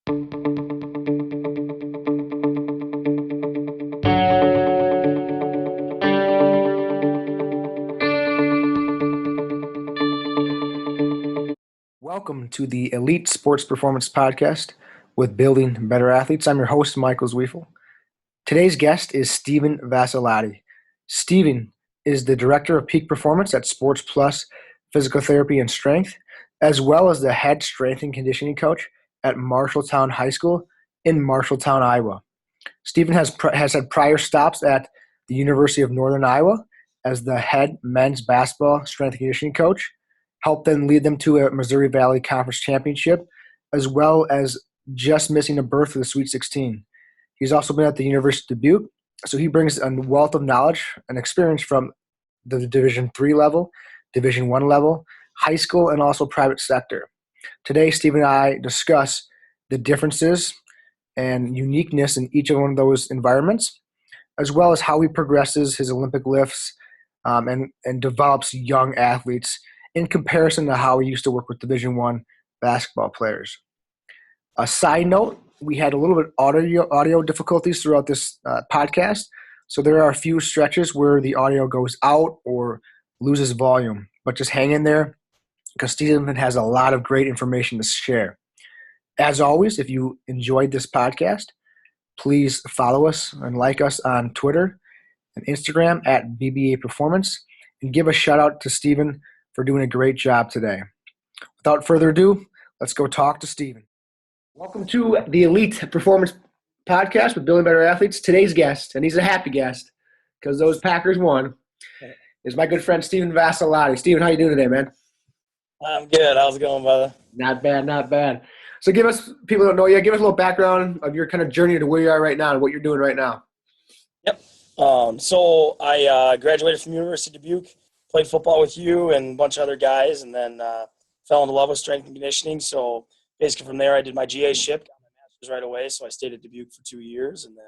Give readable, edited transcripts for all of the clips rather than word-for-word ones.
Welcome to the Elite Sports Performance Podcast with Building Better Athletes. I'm your host, Michael Zwiefel. Today's guest is Stephen Vassalotti. Stephen is the Director of Peak Performance at SportsPlus Physical Therapy and Strength, as well as the Head Strength and Conditioning Coach at Marshalltown High School in Marshalltown, Iowa. Stephen has had prior stops at the University of Northern Iowa as the Head Men's Basketball Strength and Conditioning Coach, helped then lead them to a Missouri Valley Conference Championship, as well as just missing a berth for the Sweet 16. He's also been at the University of Dubuque, so he brings a wealth of knowledge and experience from the Division III level, Division I level, high school, and also private sector. Today, Steve and I discuss the differences and uniqueness in each of one of those environments, as well as how he progresses his Olympic lifts and develops young athletes in comparison to how he used to work with Division I basketball players. A side note, we had a little bit audio difficulties throughout this podcast, so there are a few stretches where the audio goes out or loses volume. But just hang in there because Stephen has a lot of great information to share. As always, if you enjoyed this podcast, please follow us and like us on Twitter and Instagram at BBA Performance, and give a shout out to Stephen for doing a great job today. Without further ado, let's go talk to Stephen. Welcome to the Elite Performance Podcast with Building Better Athletes. Today's guest, and he's a happy guest because those Packers won, is my good friend Stephen Vassalotti. Stephen, how you doing today, man? I'm good. How's it going, brother? Not bad, not bad. So give us, people don't know you, give us a little background of your kind of journey to where you are right now and what you're doing right now. Yep. So I graduated from University of Dubuque, played football with you and a bunch of other guys, and then fell in love with strength and conditioning. So basically from there, I did my GA-ship, got my master's right away. So I stayed at Dubuque for 2 years. And then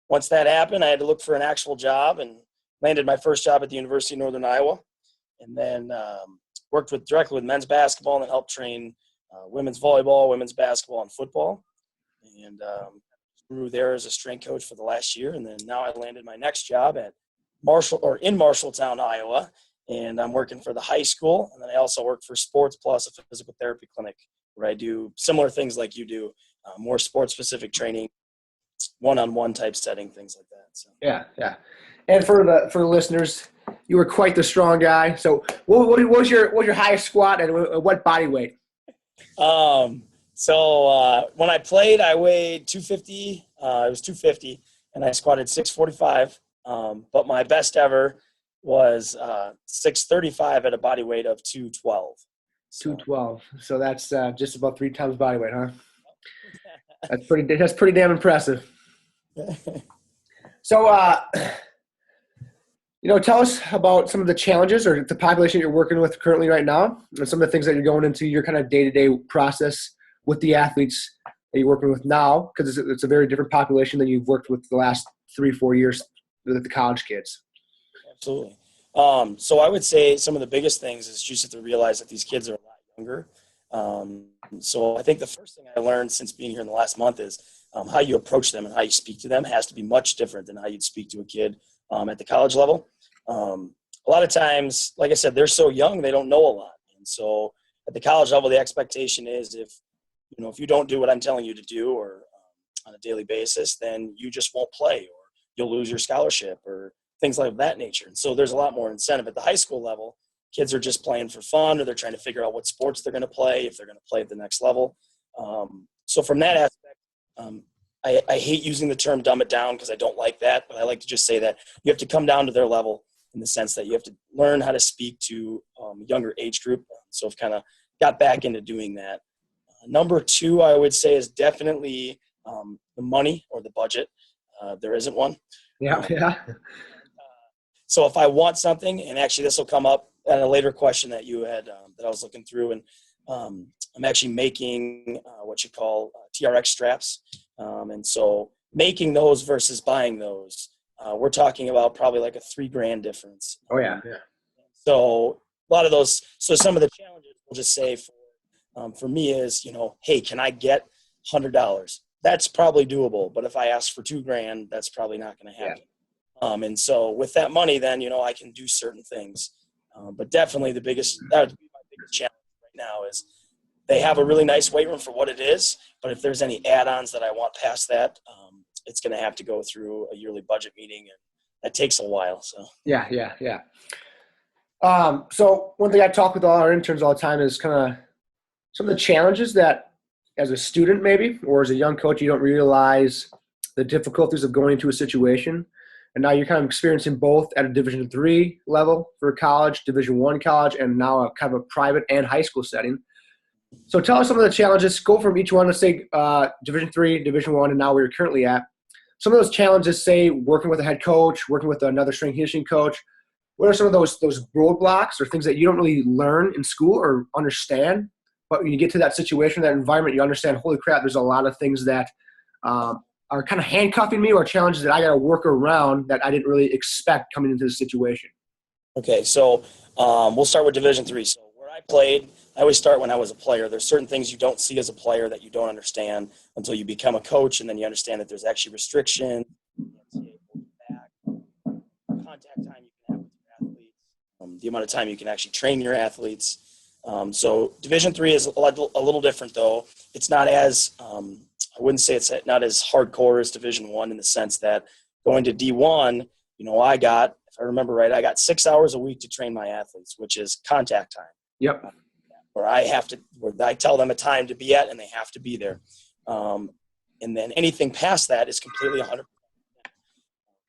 once that happened, I had to look for an actual job and landed my first job at the University of Northern Iowa. And then worked directly with men's basketball and then helped train women's volleyball, women's basketball, and football. And grew there as a strength coach for the last year. And then now I landed my next job at in Marshalltown, Iowa. And I'm working for the high school. And then I also work for SportsPlus, a physical therapy clinic, where I do similar things like you do, more sports-specific training, one-on-one type setting, things like that. So. Yeah. And for the listeners, you were quite the strong guy. So what was your highest squat and what body weight? So when I played, I weighed 250. It was 250, and I squatted 645. But my best ever was 635 at a body weight of 212. 212. So that's just about 3 times body weight, huh? That's pretty damn impressive. So, tell us about some of the challenges or the population you're working with currently right now, and some of the things that you're going into your kind of day-to-day process with the athletes that you're working with now, because it's a very different population than you've worked with the last 3-4 years with the college kids. Absolutely. So I would say some of the biggest things is you just have to realize that these kids are a lot younger. So I think the first thing I learned since being here in the last month is how you approach them and how you speak to them has to be much different than how you'd speak to a kid at the college level. A lot of times, like I said, they're so young, they don't know a lot. And so at the college level, the expectation is if you don't do what I'm telling you to do or on a daily basis, then you just won't play or you'll lose your scholarship or things like that nature. And so there's a lot more incentive at the high school level. Kids are just playing for fun, or they're trying to figure out what sports they're going to play if they're going to play at the next level. So from that aspect, I hate using the term dumb it down because I don't like that, but I like to just say that you have to come down to their level in the sense that you have to learn how to speak to a younger age group. So I've kind of got back into doing that. Number 2, I would say, is definitely the money or the budget. There isn't one. Yeah. So if I want something, and actually this will come up at a later question that you had that I was looking through, and I'm actually making what you call TRX straps. And so making those versus buying those, we're talking about probably like a $3,000 difference. Oh yeah. So a lot of those, so some of the challenges we'll just say for me is, hey, can I get $100. That's probably doable. But if I ask for $2,000, that's probably not going to happen. And so with that money, then, I can do certain things. But definitely that would be my biggest challenge right now is they have a really nice weight room for what it is. But if there's any add-ons that I want past that, it's going to have to go through a yearly budget meeting, and that takes a while. So Yeah. So one thing I talk with all our interns all the time is kind of some of the challenges that as a student maybe, or as a young coach, you don't realize the difficulties of going into a situation. And now you're kind of experiencing both at a Division III level for college, Division I college, and now a kind of a private and high school setting. So tell us some of the challenges. Go from each one. Let's say Division III, Division I, and now where you're currently at. Some of those challenges, say working with a head coach, working with another strength and conditioning coach. What are some of those roadblocks or things that you don't really learn in school or understand? But when you get to that situation, that environment, you understand, holy crap, there's a lot of things that are kind of handcuffing me or challenges that I got to work around that I didn't really expect coming into the situation. Okay, so we'll start with Division III. So where I played, I always start when I was a player. There's certain things you don't see as a player that you don't understand until you become a coach, and then you understand that there's actually restriction, contact time you can have with your athletes, the amount of time you can actually train your athletes. So Division III is a little different, though. It's not as I wouldn't say it's not as hardcore as Division I in the sense that going to D1, if I remember right, I got 6 hours a week to train my athletes, which is contact time. Yep. Where I tell them a time to be at, and they have to be there. And then anything past that is completely 100%.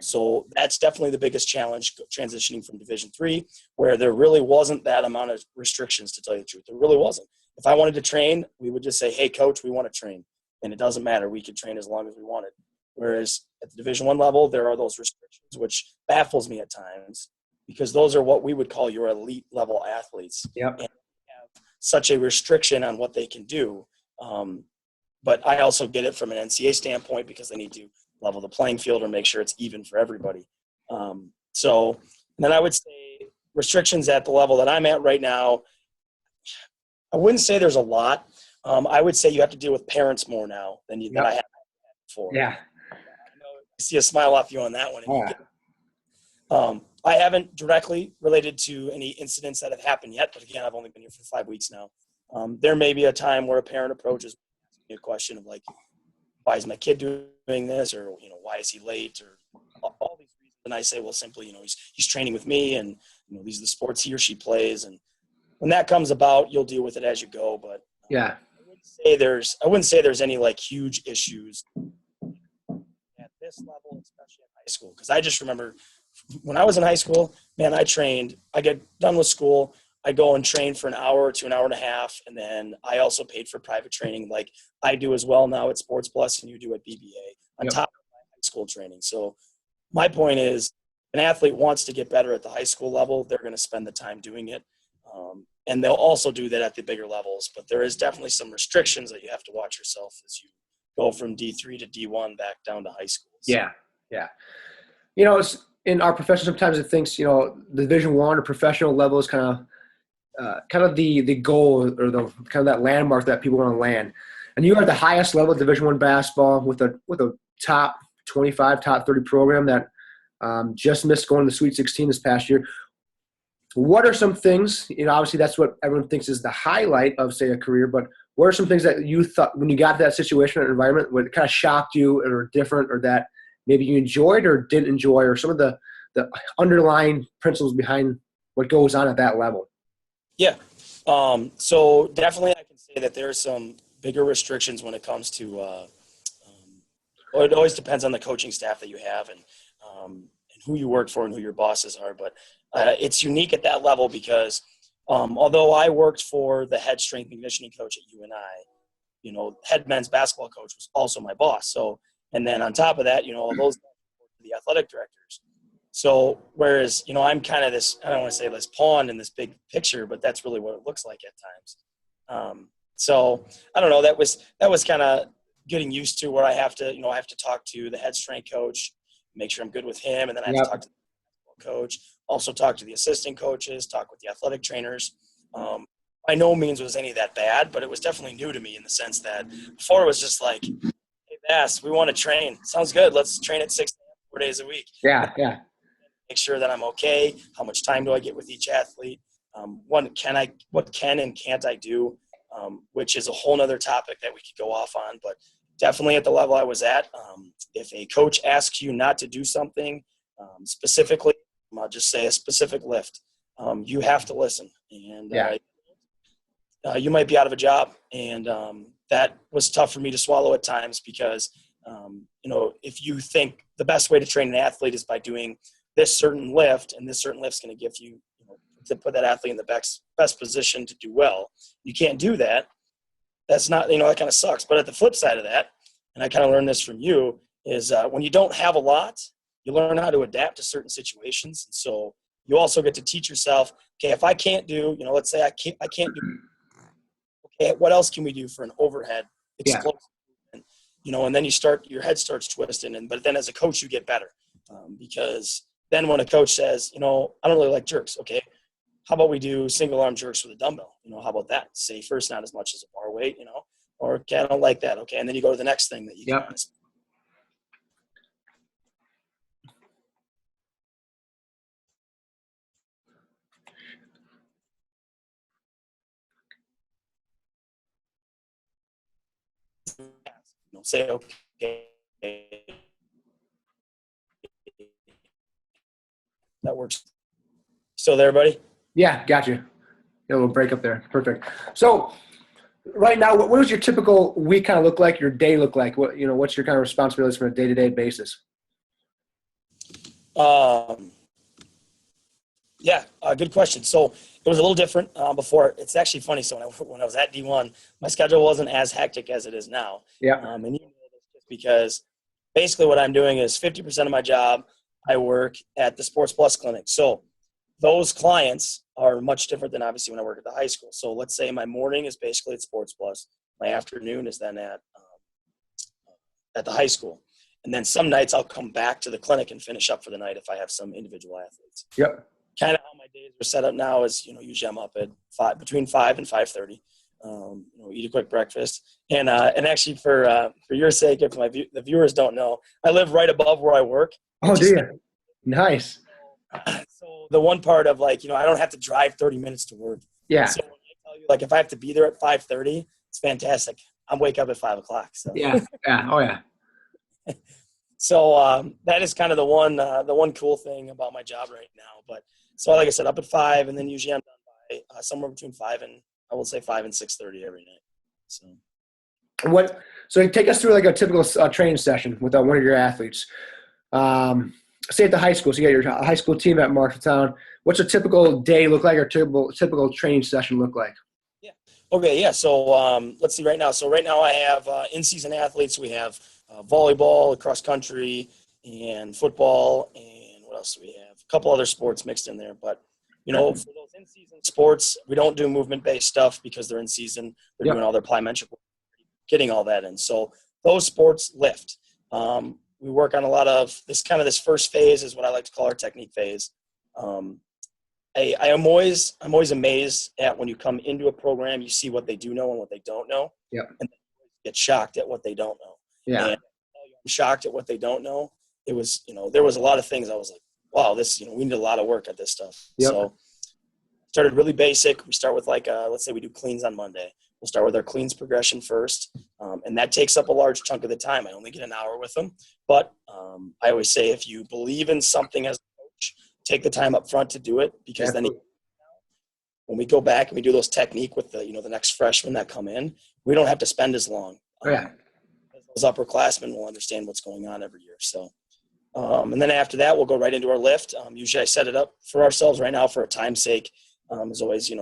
So that's definitely the biggest challenge transitioning from Division III, where there really wasn't that amount of restrictions, to tell you the truth. There really wasn't. If I wanted to train, we would just say, hey, coach, we want to train. And it doesn't matter. We could train as long as we wanted. Whereas at the Division I level, there are those restrictions, which baffles me at times because those are what we would call your elite level athletes. Yep. And have such a restriction on what they can do. But I also get it from an NCAA standpoint because they need to level the playing field or make sure it's even for everybody. So then I would say restrictions at the level that I'm at right now, I wouldn't say there's a lot. I would say you have to deal with parents more now than I have before. Yeah. I see a smile off you on that one. I haven't directly related to any incidents that have happened yet, but again, I've only been here for 5 weeks now. There may be a time where a parent approaches me a question of like, why is my kid doing this? Or, why is he late? Or all these reasons. And I say, well, simply, he's training with me and, these are the sports he or she plays. And when that comes about, you'll deal with it as you go. But yeah, I wouldn't say there's any like huge issues at this level, especially in high school. Because I just remember when I was in high school, man, I get done with school. I go and train for an hour to an hour and a half. And then I also paid for private training like I do as well now at SportsPlus and you do at BBA on top of my high school training. So my point is an athlete wants to get better at the high school level. They're going to spend the time doing it. And they'll also do that at the bigger levels. But there is definitely some restrictions that you have to watch yourself as you go from D3 to D1 back down to high school. So. Yeah. It's in our profession, sometimes it thinks, the Division I or professional level is kind of the goal or the kind of that landmark that people want to land. And you are at the highest level of Division I basketball with a top 25, top 30 program that just missed going to the Sweet 16 this past year. What are some things, obviously that's what everyone thinks is the highlight of, say, a career, but what are some things that you thought when you got to that situation or environment, what kind of shocked you or different or that maybe you enjoyed or didn't enjoy, or some of the underlying principles behind what goes on at that level? Yeah. So definitely I can say that there are some bigger restrictions when it comes to it always depends on the coaching staff that you have and who you work for and who your bosses are. But it's unique at that level because although I worked for the head strength and conditioning coach at UNI, head men's basketball coach was also my boss. So, and then on top of that, all those the athletic directors. So whereas, I'm kind of this, I don't want to say this pawn in this big picture, but that's really what it looks like at times. So I don't know, that was kind of getting used to where I have to talk to the head strength coach, make sure I'm good with him. And then I have to talk to the coach, also talk to the assistant coaches, talk with the athletic trainers. by no means was any of that bad, but it was definitely new to me in the sense that before it was just like, hey, Bass, we want to train. Sounds good. Let's train at 6 a.m. 4 days a week. Yeah, yeah. Make sure that I'm okay. How much time do I get with each athlete? What can and can't I do? Which is a whole nother topic that we could go off on, but definitely at the level I was at, if a coach asks you not to do something, specifically, I'll just say a specific lift, you have to listen. And you might be out of a job. And that was tough for me to swallow at times because, if you think the best way to train an athlete is by doing this certain lift, and this certain lift's going to give you, to put that athlete in the best position to do well, you can't do that. That's not, that kind of sucks. But at the flip side of that, and I kind of learned this from you, is when you don't have a lot, you learn how to adapt to certain situations. And so you also get to teach yourself, okay, if I can't do, let's say I can't do, okay, what else can we do for an overhead explosive movement? And then your head starts twisting. But then as a coach, you get better because then when a coach says, I don't really like jerks, okay, how about we do single arm jerks with a dumbbell? How about that? Safer, not as much as a bar weight, or okay, I don't like that. Okay. And then you go to the next thing that you can. Say, okay, that works. Still there, buddy? Yeah, got you. A little break up there. Perfect. So right now, what does your typical week kind of look like, your day look like? What's your kind of responsibilities for a day-to-day basis? Good question. So it was a little different before. It's actually funny. So when I was at D1, my schedule wasn't as hectic as it is now. Yeah. And you know this just because basically what I'm doing is 50% of my job, I work at the SportsPlus clinic. So those clients are much different than obviously when I work at the high school. So let's say my morning is basically at SportsPlus. My afternoon is then at the high school. And then some nights I'll come back to the clinic and finish up for the night if I have some individual athletes. Yep. Kind of how my days are set up now is, usually I'm up at between 5 and 5:30. Eat a quick breakfast, and actually for your sake, if the viewers don't know, I live right above where I work. Oh, do you? Nice. So the one part of I don't have to drive 30 minutes to work. Yeah. So when I tell you, if I have to be there at 5:30, it's fantastic. I'm wake up at 5 o'clock. So yeah. Oh yeah. So that is kind of the one cool thing about my job right now. But so like I said, up at 5, and then usually I'm done by somewhere between 5 and 6:30 every night. So take us through a typical training session with one of your athletes. Say at the high school, so you got your high school team at Marshalltown. What's a typical day look like, or typical training session look like? Yeah. Okay. Yeah. So let's see right now. So right now I have in-season athletes. We have volleyball, cross country, and football, and what else do we have? A couple other sports mixed in there. But for those in-season sports, we don't do movement-based stuff because they're in season. They're doing all their plyometric work, getting all that in. So those sports lift. We work on a lot of this first phase is what I like to call our technique phase. I'm always amazed at when you come into a program, you see what they do know and what they don't know. Yep. And then you get shocked at what they don't know. Yeah. And I'm shocked at what they don't know. It was, there was a lot of things I was like, wow, this, we need a lot of work at this stuff. Yep. So started really basic. We start with let's say we do cleans on Monday. We'll start with our cleans progression first. And that takes up a large chunk of the time. I only get an hour with them. But I always say, if you believe in something as a coach, take the time up front to do it, because then when we go back and we do those technique with the next freshmen that come in, we don't have to spend as long. Those upperclassmen will understand what's going on every year. So, and then after that, we'll go right into our lift. Usually I set it up for ourselves right now for a time's sake. As always,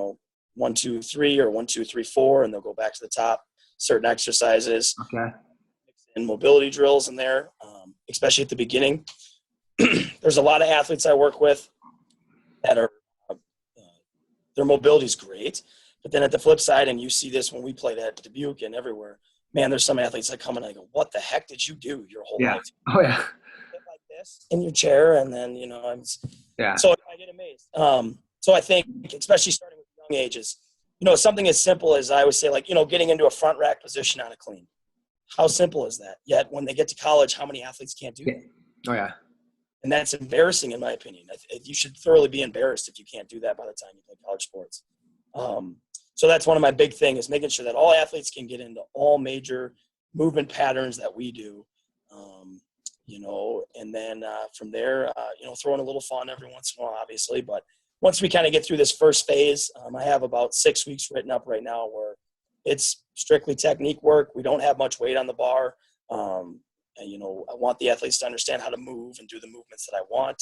1, 2, 3 or 1, 2, 3, 4, and they'll go back to the top. Certain exercises. Okay. And mobility drills in there, especially at the beginning. There's a lot of athletes I work with that are their mobility is great, but then at the flip side, and you see this when we played at Dubuque and everywhere, man, there's some athletes that come in and I go, what the heck did you do your whole life? Oh yeah. Like this in your chair, and then so I get amazed. So I think, especially starting with young ages, something as simple as I always say, like, getting into a front rack position on a clean. How simple is that? Yet when they get to college, how many athletes can't do that? Oh, yeah. And that's embarrassing in my opinion. You should thoroughly be embarrassed if you can't do that by the time you play college sports. So that's one of my big things, is making sure that all athletes can get into all major movement patterns that we do. And then from there, throwing a little fun every once in a while, obviously. But once we kind of get through this first phase, I have about 6 weeks written up right now where it's strictly technique work. We don't have much weight on the bar. I want the athletes to understand how to move and do the movements that I want.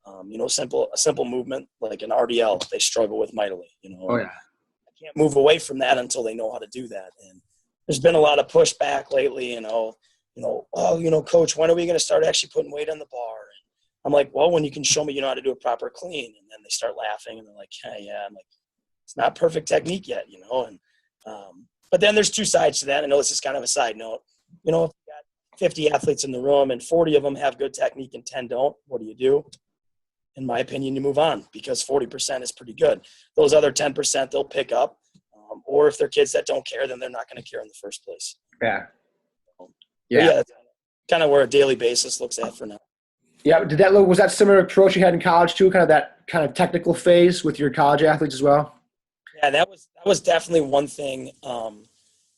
A simple movement like an RDL, they struggle with mightily. Oh, yeah. I can't move away from that until they know how to do that. And there's been a lot of pushback lately. Coach, when are we going to start actually putting weight on the bar? And I'm like, well, when you can show me you know how to do a proper clean. And then they start laughing and they're like, yeah. I'm like, it's not perfect technique yet, And but then there's two sides to that. I know this is kind of a side note. If you got 50 athletes in the room and 40 of them have good technique and 10 don't, what do? In my opinion, you move on, because 40% is pretty good. Those other 10% they'll pick up. Or if they're kids that don't care, then they're not going to care in the first place. Yeah. Yeah, that's kind of where a daily basis looks at for now. Yeah, was that similar approach you had in college too? Kind of that kind of technical phase with your college athletes as well? Yeah, that was definitely one thing.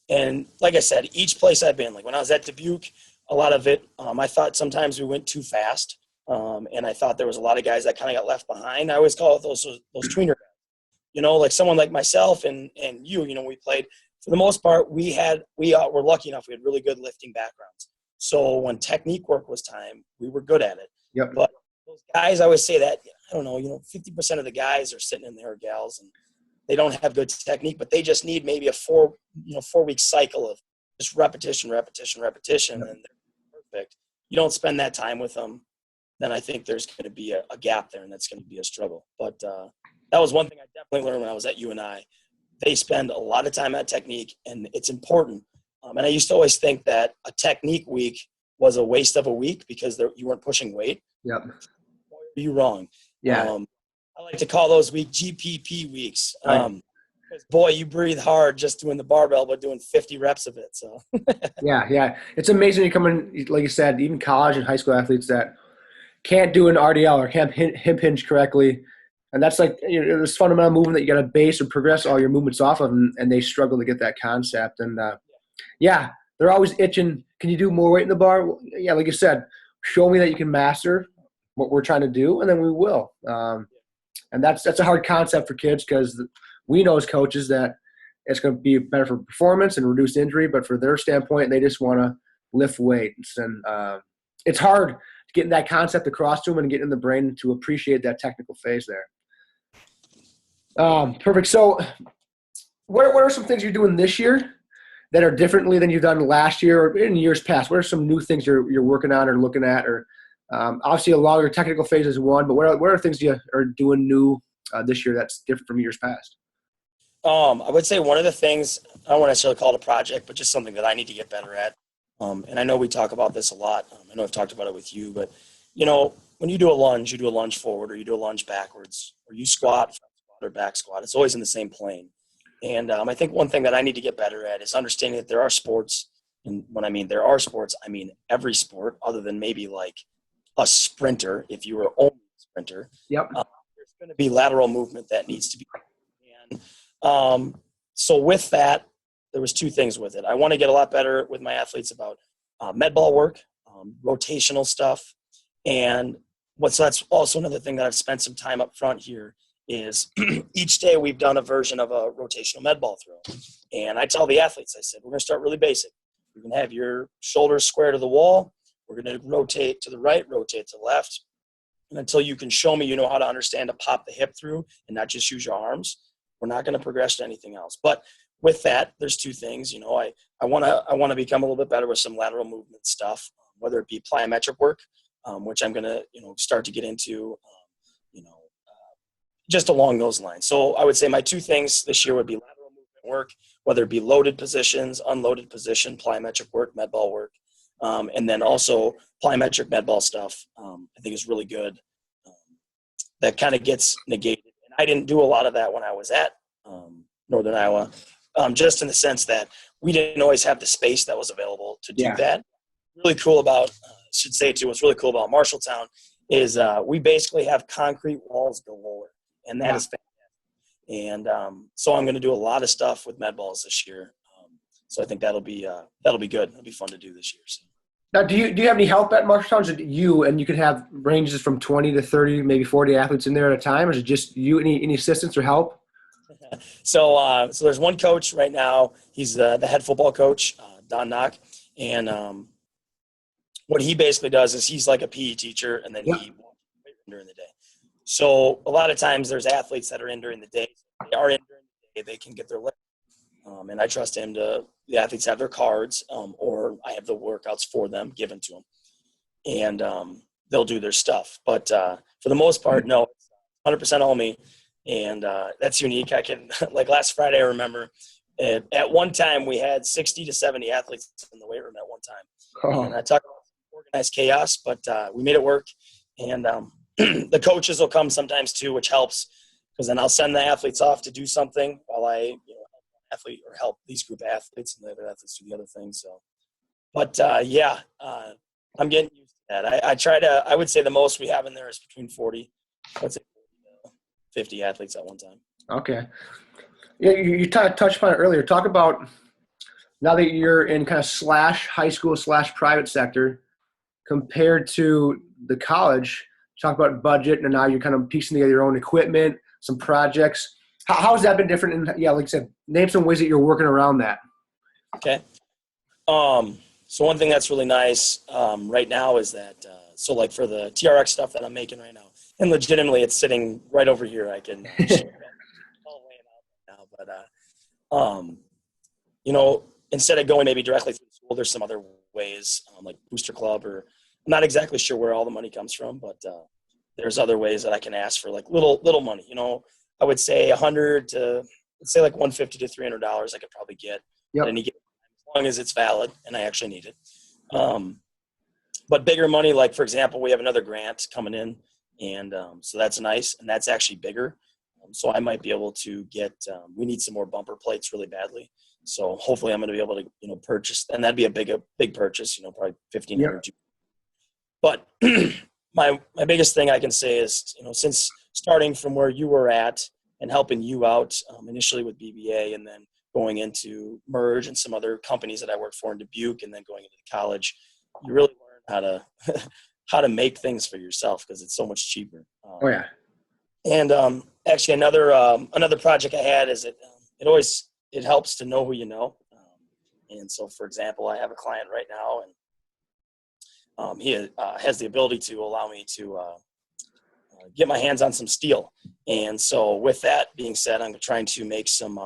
And like I said, each place I've been, like when I was at Dubuque, a lot of it, I thought sometimes we went too fast, and I thought there was a lot of guys that kind of got left behind. I always call it those tweener guys. Like someone like myself and you. We played. For the most part, we were lucky enough. We had really good lifting backgrounds. So when technique work was time, we were good at it. Yep. But those guys, I always say that, 50% of the guys are sitting in there, gals, and they don't have good technique, but they just need maybe a 4-week cycle of just repetition, yep. And they're perfect. You don't spend that time with them, then I think there's going to be a gap there, and that's going to be a struggle. But that was one thing I definitely learned when I was at UNI. They spend a lot of time on technique, and it's important. And I used to always think that a technique week was a waste of a week because you weren't pushing weight. Yep. You're wrong. Yeah. I like to call those GPP weeks. Because boy, you breathe hard just doing the barbell, but doing 50 reps of it. So yeah. It's amazing you come in, like you said, even college and high school athletes that can't do an RDL or can't hip hinge correctly. And that's like this fundamental movement that you got to base or progress all your movements off of, and they struggle to get that concept. And they're always itching. Can you do more weight in the bar? Well, yeah, like you said, show me that you can master what we're trying to do, and then we will. And that's a hard concept for kids, because we know as coaches that it's going to be better for performance and reduce injury, but for their standpoint, they just want to lift weights. And it's hard getting that concept across to them and getting in the brain to appreciate that technical phase there. Perfect. So what are some things you're doing this year that are differently than you've done last year or in years past? What are some new things you're working on or looking at? Or obviously a longer technical phase is one, but what are things you are doing new this year that's different from years past? I would say one of the things, I don't want to necessarily call it a project, but just something that I need to get better at. And I know we talk about this a lot. I know I've talked about it with you, but when you do a lunge forward, or you do a lunge backwards, or you squat, front squat or back squat, it's always in the same plane. And I think one thing that I need to get better at is understanding that there are sports. And when I mean there are sports, I mean every sport other than maybe like a sprinter. If you were only a sprinter, Yep. There's going to be lateral movement that needs to be. And so with that, there was two things with it. I want to get a lot better with my athletes about med ball work, rotational stuff. And that's also another thing that I've spent some time up front here is each day we've done a version of a rotational med ball throw. And I tell the athletes, I said, we're going to start really basic. You're going to have your shoulders square to the wall. We're going to rotate to the right, rotate to the left. And until you can show me you know how to understand to pop the hip through and not just use your arms, we're not going to progress to anything else. But with that, there's two things. I want to become a little bit better with some lateral movement stuff, whether it be plyometric work, which I'm going to start to get into, just along those lines. So I would say my two things this year would be lateral movement work, whether it be loaded positions, unloaded position, plyometric work, med ball work, and then also plyometric med ball stuff. I think is really good. That kind of gets negated. And I didn't do a lot of that when I was at Northern Iowa, just in the sense that we didn't always have the space that was available to do Yeah. that. Really cool about, should say too, what's really cool about Marshalltown is we basically have concrete walls galore, and that is fantastic. And so I'm going to do a lot of stuff with med balls this year. So I think that'll be good. It'll be fun to do this year. So. Now, do you have any help at Marshalltown? Is it you and you could have ranges from 20 to 30, maybe 40 athletes in there at a time, or is it just you? Any assistance or help? So there's one coach right now. He's the head football coach, Don Knock, and what he basically does is he's like a PE teacher, and then he walks during the day. So a lot of times there's athletes that are in during the day. They are in during the day. They can get their lift. And I trust him the athletes have their cards, or I have the workouts for them given to them, and they'll do their stuff. But for the most part, no, 100% all me, and that's unique. I can like last Friday, I remember at one time we had 60 to 70 athletes in the weight room at one time, and I talk about organized chaos, but we made it work. And the coaches will come sometimes too, which helps because then I'll send the athletes off to do something while I athlete or help these group of athletes and the other athletes do the other things. So, but I'm getting used to that. I would say the most we have in there is between 40, let's say 40 to 50 athletes at one time. Okay. Yeah, you touched upon it earlier. Talk about now that you're in kind of high school / private sector compared to the college. Talk about budget, and now you're kind of piecing together your own equipment, some projects. How has that been different? And like I said, name some ways that you're working around that. Okay. So one thing that's really nice right now is that so like for the TRX stuff that I'm making right now, and legitimately it's sitting right over here. I can all laying out right now, but instead of going maybe directly through school, there's some other ways like Booster Club, or I'm not exactly sure where all the money comes from, but there's other ways that I can ask for like little money. I would say $100 to let's say like $150 to $300 I could probably get at any given time, as long as it's valid and I actually need it. But bigger money, like for example, we have another grant coming in, and so that's nice, and that's actually bigger. So I might be able to get. We need some more bumper plates really badly. So hopefully I'm going to be able to purchase, and that'd be a big purchase. Probably $1,500. But my biggest thing I can say is since starting from where you were at and helping you out initially with BBA, and then going into Merge and some other companies that I worked for in Dubuque, and then going into the college, you really learn how to make things for yourself because it's so much cheaper. And actually another project I had is it helps to know who you know. And so, for example, I have a client right now, and he has the ability to allow me to get my hands on some steel. And so with that being said, I'm trying to make some,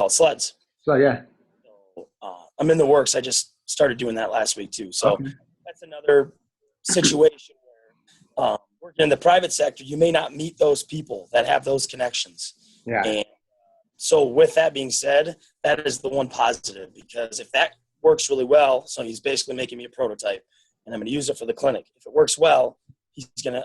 sleds. So, yeah. So, I'm in the works. I just started doing that last week too. So that's another situation where working in the private sector, you may not meet those people that have those connections. Yeah. And so with that being said, that is the one positive, because if that works really well, so he's basically making me a prototype, and I'm going to use it for the clinic. If it works well,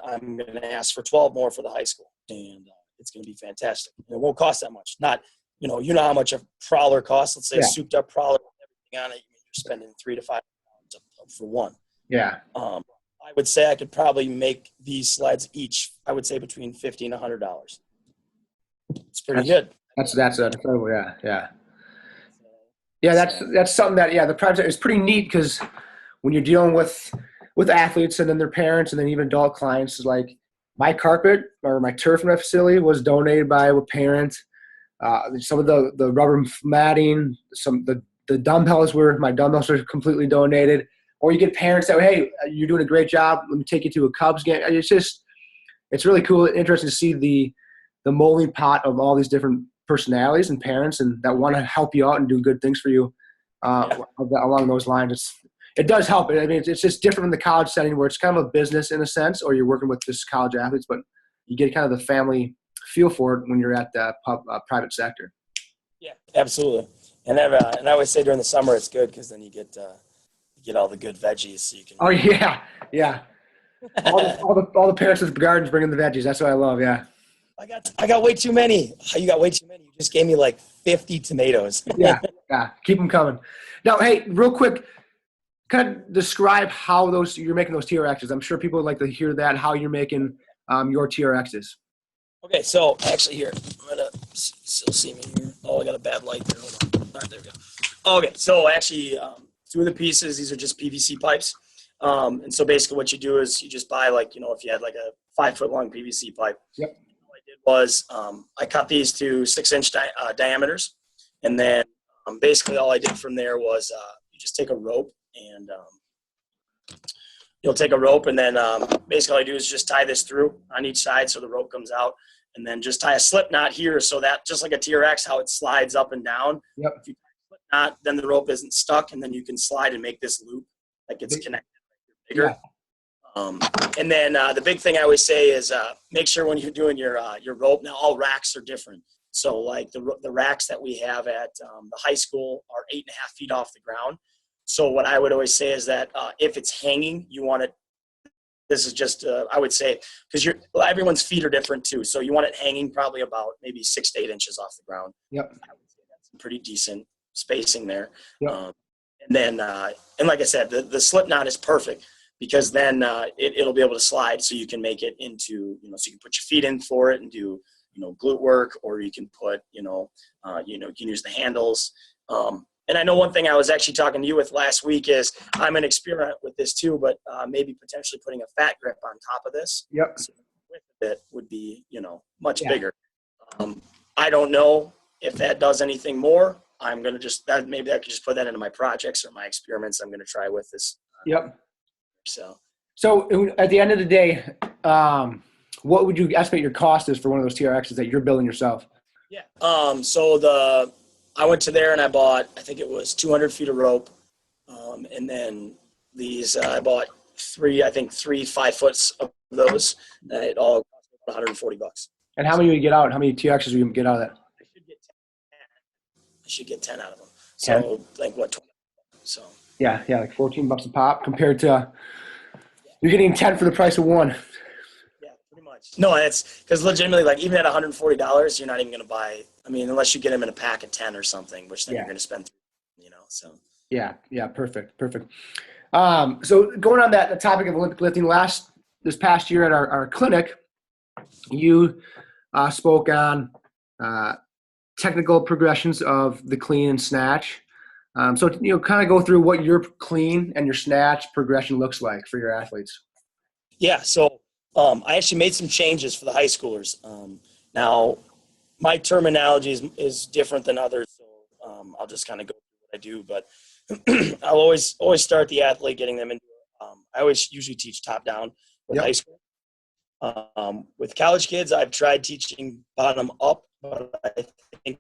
I'm going to ask for 12 more for the high school, and it's going to be fantastic. And it won't cost that much. Not, how much a prowler costs. Let's say a souped up prowler with everything on it, you're spending $3 to $5 for one. Yeah. I would say I could probably make these sleds each, I would say between $50 and $100. It's pretty good. That's incredible. Yeah. That's something that, the project is pretty neat, because when you're dealing with athletes and then their parents and then even adult clients, is like my carpet or my turf in my facility was donated by a parent. Some of the rubber matting, the dumbbells my dumbbells are completely donated. Or you get parents that, hey, you're doing a great job, let me take you to a Cubs game. It's really cool, interesting to see the molding pot of all these different personalities and parents, and that want to help you out and do good things for you along those lines. It does help. I mean, it's just different in the college setting, where it's kind of a business in a sense, or you're working with just college athletes, but you get kind of the family feel for it when you're at the private sector. Yeah, absolutely. And I always say during the summer it's good, because then you get all the good veggies, so you can. Oh yeah. all the parents with gardens bringing the veggies. That's what I love. Yeah. I got way too many. You got way too many. You just gave me like 50 tomatoes. Yeah, yeah. Keep them coming. Now, hey, real quick, kind of describe how you're making those TRXs. I'm sure people would like to hear that, how you're making your TRXs. Okay, so actually here, I'm gonna still see me here. Oh, I got a bad light there. Hold on. All right, there we go. Okay, so actually, two of the pieces, these are just PVC pipes. And so basically what you do is you just buy like, if you had like a 5-foot long PVC pipe. Yep. What I did was I cut these to 6-inch diameters. And then basically all I did from there was you just take a rope and you'll take a rope and then basically all I do is just tie this through on each side so the rope comes out. And then just tie a slip knot here so that just like a TRX, how it slides up and down. Yep. If you tie a slip knot, then the rope isn't stuck, and then you can slide and make this loop that gets connected bigger. Yeah. And then the big thing I always say is make sure when you're doing your rope. Now all racks are different. So like the racks that we have at the high school are 8.5 feet off the ground. So what I would always say is that if it's hanging, you want it. This is just, I would say, because everyone's feet are different too. So you want it hanging probably about maybe 6 to 8 inches off the ground. Yep. I would say that's some pretty decent spacing there. Yep. And then, and like I said, the slip knot is perfect because then it'll be able to slide. So you can make it into, so you can put your feet in for it and do, glute work, or you can put, you can use the handles. And I know one thing I was actually talking to you with last week is I'm going to experiment with this too, but maybe potentially putting a fat grip on top of this. Yep. So the width of it would be, much bigger. I don't know if that does anything more. I'm going to maybe I could just put that into my projects or my experiments I'm going to try with this. Yep. So at the end of the day, what would you estimate your cost is for one of those TRXs that you're building yourself? Yeah. I went to there and I bought, I think it was 200 feet of rope. And then these, I bought three 5-foots of those. It all cost me about $140. And how many would you get out? How many TRXs would you get out of that? I should get 10 out of them. So 10? Like what, 20? So. Yeah, like $14 a pop compared to you're getting 10 for the price of one. Yeah, pretty much. No, it's because legitimately, like even at $140, you're not even going to buy. I mean, unless you get them in a pack of 10 or something, which then you're going to spend, so. Yeah, perfect. So going on the topic of Olympic lifting, this past year at our clinic, you spoke on technical progressions of the clean and snatch. So kind of go through what your clean and your snatch progression looks like for your athletes. Yeah, so I actually made some changes for the high schoolers. Now, my terminology is different than others, so I'll just kind of go through what I do. But I'll always start the athlete, getting them into. I always usually teach top down with high school. With college kids, I've tried teaching bottom up, but I think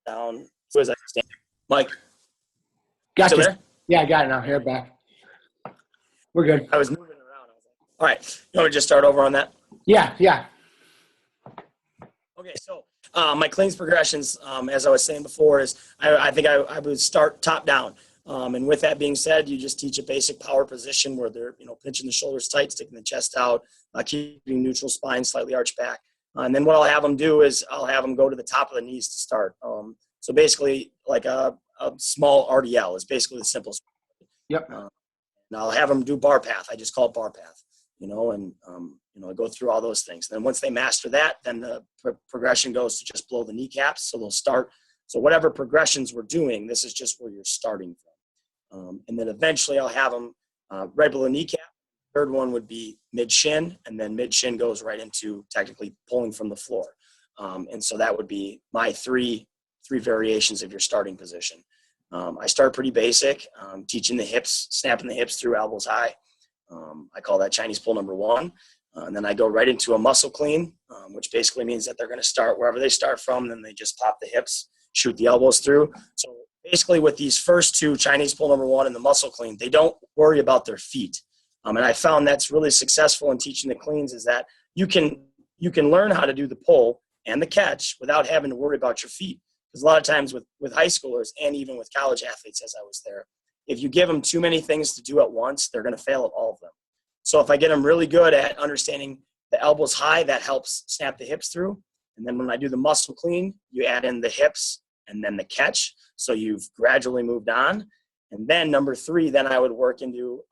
down. So as I stand, Mike. Gotcha. Still there? Yeah, I got it now. Here, back. We're good. I was moving around. I was like, all right. You want me to just start over on that? Yeah. Okay, so my cleans progressions, as I was saying before, is I think I would start top down. And with that being said, you just teach a basic power position where they're, pinching the shoulders tight, sticking the chest out, keeping neutral spine, slightly arched back. And then what I'll have them do is I'll have them go to the top of the knees to start. So basically like a small RDL is basically the simplest. Yep. And I'll have them do bar path. I just call it bar path, and I go through all those things. Then once they master that, then the progression goes to just below the kneecaps. So they'll start. So whatever progressions we're doing, this is just where you're starting from. And then eventually I'll have them right below the kneecap. Third one would be mid shin, and then mid shin goes right into technically pulling from the floor. And so that would be my three variations of your starting position. I start pretty basic, teaching the hips, snapping the hips through elbows high. I call that Chinese pull number 1. And then I go right into a muscle clean, which basically means that they're going to start wherever they start from. Then they just pop the hips, shoot the elbows through. So basically with these first two, Chinese pull number 1 and the muscle clean, they don't worry about their feet. And I found that's really successful in teaching the cleans, is that you can learn how to do the pull and the catch without having to worry about your feet. Because a lot of times with high schoolers and even with college athletes, as I was there, if you give them too many things to do at once, they're going to fail at all of them. So if I get them really good at understanding the elbows high, that helps snap the hips through. And then when I do the muscle clean, you add in the hips and then the catch. So you've gradually moved on. And then number 3, then I would work into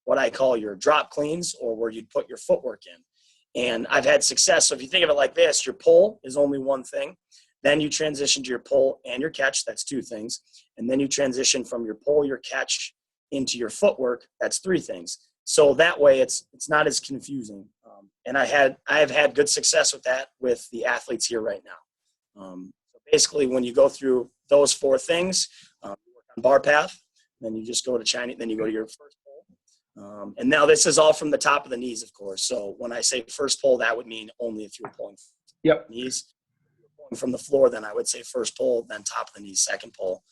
what I call your drop cleans, or where you'd put your footwork in. And I've had success. So if you think of it like this, your pull is only one thing. Then you transition to your pull and your catch. That's 2 things. And then you transition from your pull, your catch into your footwork. That's 3 things. So that way it's not as confusing. And I have had good success with that with the athletes here right now. So basically when you go through those 4 things, you work on bar path, then you just go to Chinese, then you go to your first pull. And now this is all from the top of the knees, of course. So when I say first pull, that would mean only if you're pulling knees. From the floor, then I would say first pull, then top of the knees, second pull,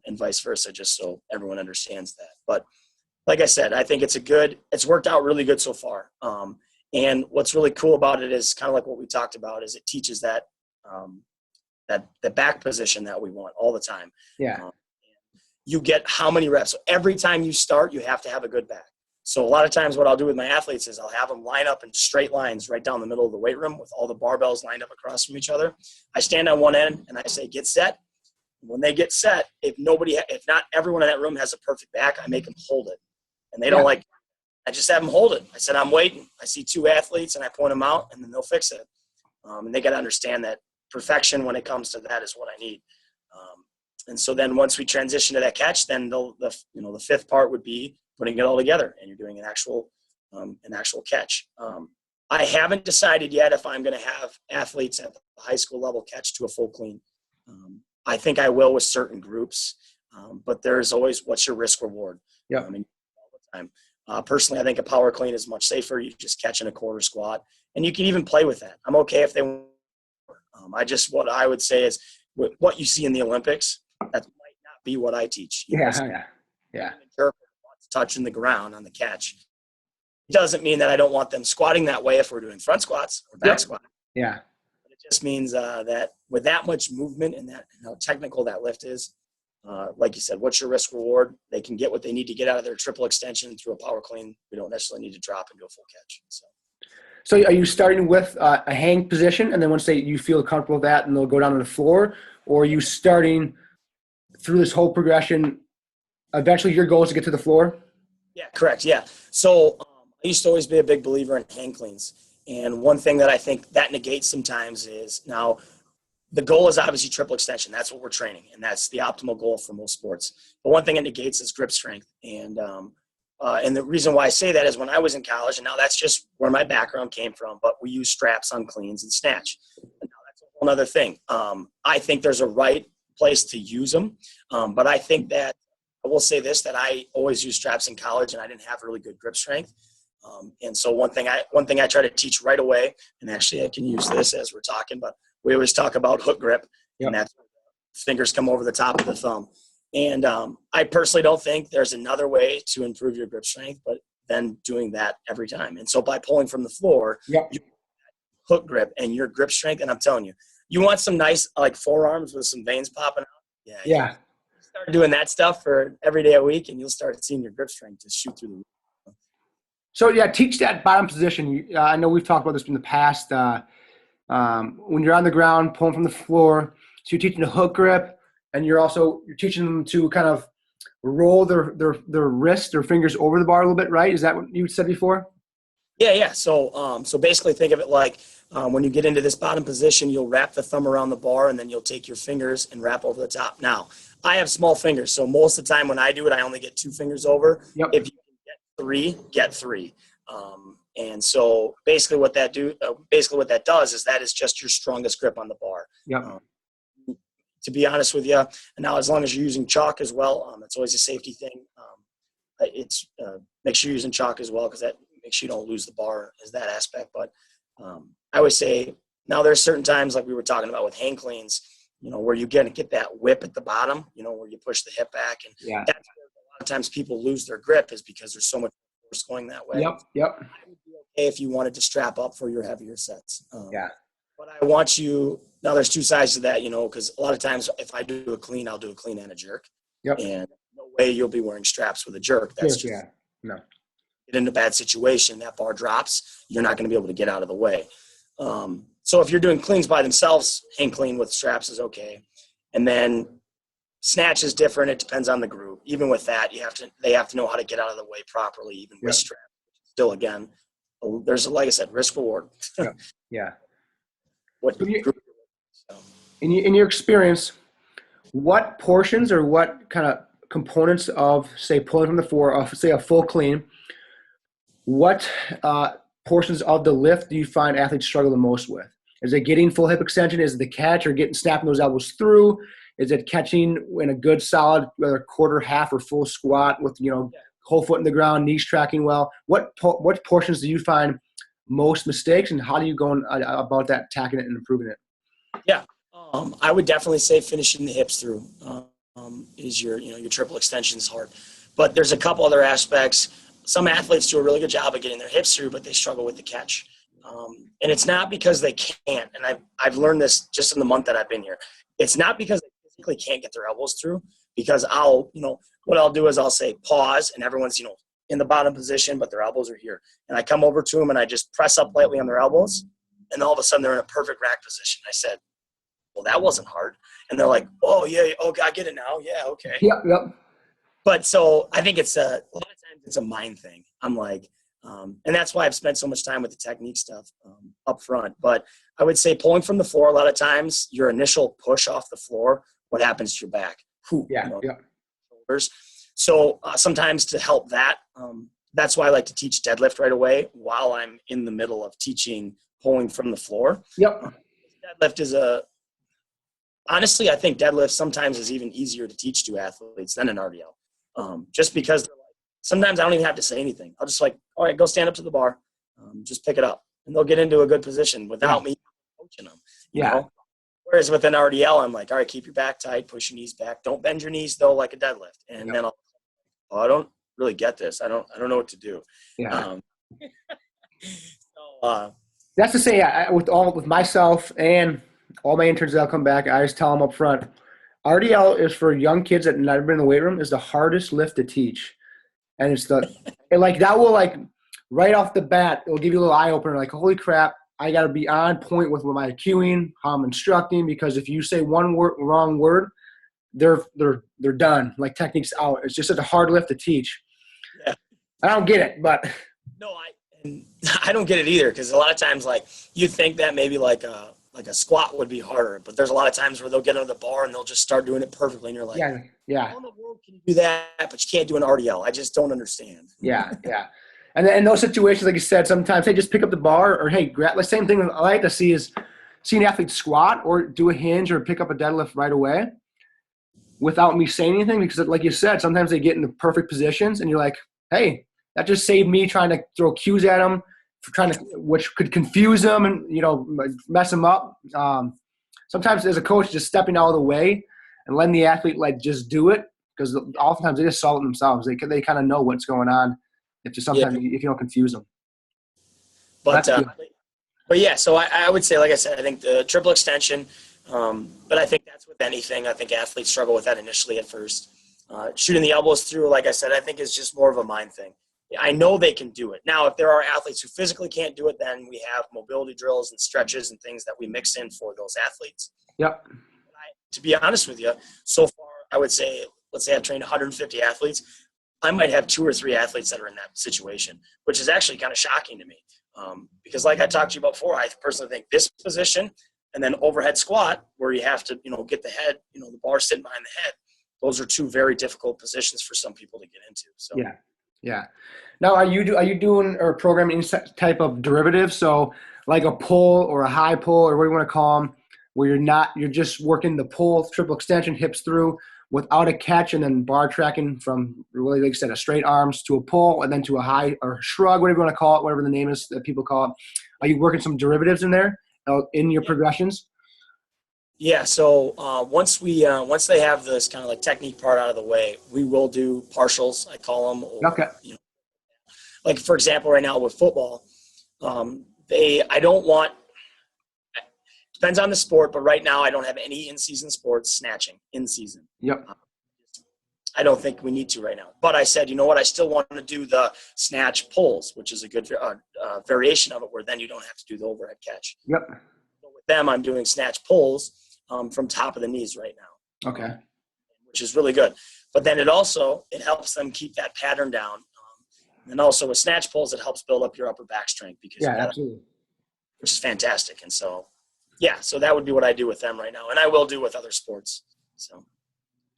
and vice versa, just so everyone understands that. But like I said, I think it's worked out really good so far. And what's really cool about it is kind of like what we talked about, is it teaches that the back position that we want all the time. Yeah. You get how many reps. So every time you start, you have to have a good back. So a lot of times what I'll do with my athletes is I'll have them line up in straight lines right down the middle of the weight room with all the barbells lined up across from each other. I stand on one end and I say, get set. When they get set, if not everyone in that room has a perfect back, I make them hold it. And they don't I just have them hold it. I said, I'm waiting. I see 2 athletes and I point them out and then they'll fix it. And they got to understand that perfection when it comes to that is what I need. And so then once we transition to that catch, then the 5th part would be putting it all together, and you're doing an actual catch. I haven't decided yet if I'm going to have athletes at the high school level catch to a full clean. I think I will with certain groups, but there's always what's your risk reward. Yeah. All the time. Personally, I think a power clean is much safer. You just catch in a quarter squat, and you can even play with that. I'm okay if they. What I would say is what you see in the Olympics, that might not be what I teach. Yeah. Touching the ground on the catch. It doesn't mean that I don't want them squatting that way if we're doing front squats or back squat. Yeah. But it just means that with that much movement and that how technical that lift is, like you said, what's your risk reward? They can get what they need to get out of their triple extension through a power clean. We don't necessarily need to drop and go full catch. So are you starting with a hang position, and then once you feel comfortable with that, and they'll go down to the floor, or are you starting through this whole progression? Eventually, your goal is to get to the floor? Yeah, correct. Yeah. So I used to always be a big believer in hang cleans. And one thing that I think that negates sometimes is, now the goal is obviously triple extension. That's what we're training, and that's the optimal goal for most sports. But one thing it negates is grip strength. And the reason why I say that is when I was in college, and now that's just where my background came from, but we use straps on cleans and snatch. And now that's a whole other thing. I think there's a right place to use them. But I think that I will say this, that I always used straps in college and I didn't have really good grip strength. And so one thing I try to teach right away, and actually I can use this as we're talking, but we always talk about hook grip, and that's where the fingers come over the top of the thumb. And I personally don't think there's another way to improve your grip strength, but then doing that every time. And so by pulling from the floor, you hook grip and your grip strength, and I'm telling you, you want some nice like forearms with some veins popping out. Yeah. Start doing that stuff for every day a week, and you'll start seeing your grip strength just shoot through the roof. So teach that bottom position. I know we've talked about this in the past. When you're on the ground, pulling from the floor, so you're teaching the hook grip, and you're teaching them to kind of roll their wrists, their fingers over the bar a little bit, right? Is that what you said before? Yeah. So basically think of it like when you get into this bottom position, you'll wrap the thumb around the bar, and then you'll take your fingers and wrap over the top. Now, I have small fingers, so most of the time when I do it, I only get 2 fingers over. Yep. If you can get 3. And so basically what that does is that is just your strongest grip on the bar. Yep. To be honest with you, and now as long as you're using chalk as well, it's always a safety thing. Make sure you're using chalk as well, because that make sure you don't lose the bar is that aspect. But I always say now there's certain times like we were talking about with hang cleans, where you get that whip at the bottom, where you push the hip back. And that's where a lot of times people lose their grip is because there's so much force going that way. Yep. I would be okay if you wanted to strap up for your heavier sets. But I want you – now there's two sides to that, because a lot of times if I do a clean, I'll do a clean and a jerk. Yep. And no way you'll be wearing straps with a jerk. That's just – No. Get in a bad situation, that bar drops, you're not going to be able to get out of the way. So if you're doing cleans by themselves, hang clean with straps is okay. And then snatch is different. It depends on the group. Even with that, they have to know how to get out of the way properly, even with straps. Still, again, there's, like I said, risk reward. Yeah. In your experience, what portions or what kind of components of, say, pulling from the floor, of, say, a full clean, what portions of the lift do you find athletes struggle the most with? Is it getting full hip extension? Is it the catch or snapping those elbows through? Is it catching in a good solid, whether quarter, half, or full squat with, whole foot in the ground, knees tracking well? What portions do you find most mistakes, and how do you go about that, attacking it and improving it? Yeah, I would definitely say finishing the hips through is your triple extension is hard. But there's a couple other aspects. Some athletes do a really good job of getting their hips through, but they struggle with the catch. And it's not because they can't, and I've learned this just in the month that I've been here. It's not because they physically can't get their elbows through, because what I'll do is I'll say pause, and everyone's, in the bottom position, but their elbows are here. And I come over to them and I just press up lightly on their elbows, and all of a sudden they're in a perfect rack position. I said, well, that wasn't hard. And they're like, oh, yeah, okay, I get it now. Yeah, okay. Yep. But so I think a lot of times it's a mind thing. I'm like, and that's why I've spent so much time with the technique stuff up front. But I would say pulling from the floor, a lot of times your initial push off the floor, what happens to your back? Shoulders. So sometimes to help that, that's why I like to teach deadlift right away while I'm in the middle of teaching pulling from the floor. Yep. Deadlift honestly, I think deadlift sometimes is even easier to teach to athletes than an RDL. Just because sometimes I don't even have to say anything. I'll just all right, go stand up to the bar, just pick it up, and they'll get into a good position without me coaching them. You know? Whereas with an RDL, I'm like, all right, keep your back tight, push your knees back. Don't bend your knees though, like a deadlift. And then I don't really get this. I don't know what to do. Yeah. That's to say, with myself and all my interns that'll come back, I just tell them up front, RDL is for young kids that have never been in the weight room, is the hardest lift to teach. And it's that will right off the bat, it'll give you a little eye opener, like, holy crap, I got to be on point with my cueing, how I'm instructing, because if you say one wrong word, they're done. Like, technique's out. It's just such a hard lift to teach. Yeah. I don't get it, but no, I don't get it either, because a lot of times you think that maybe like a squat would be harder, but there's a lot of times where they'll get under the bar and they'll just start doing it perfectly, and you're like, yeah. How in the world can you do that, but you can't do an RDL? I just don't understand. Yeah. And then in those situations, like you said, sometimes, hey, just pick up the bar, or hey, the same thing I like to see is see an athlete squat or do a hinge or pick up a deadlift right away without me saying anything, because like you said, sometimes they get in the perfect positions and you're like, hey, that just saved me trying to throw cues at them, which could confuse them and, mess them up. Sometimes as a coach, just stepping out of the way and letting the athlete just do it, because oftentimes they just solve it themselves. They kind of know what's going on. If you don't confuse them. But yeah, so I would say, like I said, I think the triple extension, but I think that's with anything. I think athletes struggle with that initially at first. Shooting the elbows through, like I said, I think is just more of a mind thing. I know they can do it. Now, if there are athletes who physically can't do it, then we have mobility drills and stretches and things that we mix in for those athletes. Yep. To be honest with you, so far, I would say, let's say I've trained 150 athletes. I might have 2 or 3 athletes that are in that situation, which is actually kind of shocking to me. Because like I talked to you about before, I personally think this position and then overhead squat, where you have to, get the head, the bar sitting behind the head. Those are 2 very difficult positions for some people to get into. So yeah. Now, are you doing or programming any type of derivative? So like a pull or a high pull, or what do you want to call them, where you're just working the pull, triple extension, hips through, without a catch and then bar tracking from, really, like I said, a straight arms to a pull and then to a high or shrug, whatever you want to call it, whatever the name is that people call it. Are you working some derivatives in there in your progressions? Yeah. So once they have this kind of like technique part out of the way, we will do partials, I call them, or Okay. like for example, right now with football, I don't want. Depends on the sport, but right now I don't have any in-season sports snatching in season. Yep. I don't think we need to right now. But I said, you know what? I still want to do the snatch pulls, which is a good variation of it, where then you don't have to do the overhead catch. Yep. So with them, I'm doing snatch pulls from top of the knees right now. Okay. Which is really good. But then it helps them keep that pattern down. And also with snatch pulls, it helps build up your upper back strength absolutely, which is fantastic. And so, yeah, so that would be what I do with them right now, and I will do with other sports. So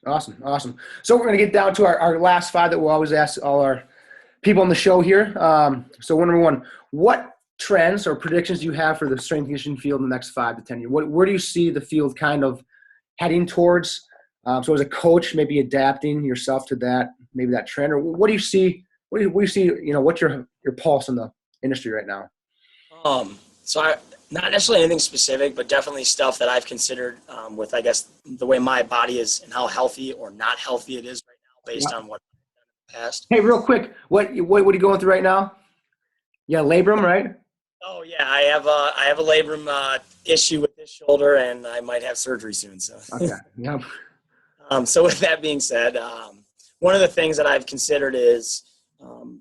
awesome. So we're going to get down to our last five that we'll always ask all our people on the show here. So number one, what trends or predictions do you have for the strength and conditioning field in the next 5 to 10 years? Where do you see the field kind of heading towards? So as a coach, maybe adapting yourself to that, maybe that trend, or what do you see? What do you see? What's your pulse in the industry right now? So not necessarily anything specific, but definitely stuff that I've considered with, I guess, the way my body is and how healthy or not healthy it is right now based on what I've done in the past. Hey, real quick, what are you going through right now? Yeah, labrum, right? Oh yeah, I have a labrum issue with this shoulder, and I might have surgery soon. So okay, yeah. So with that being said, one of the things that I've considered is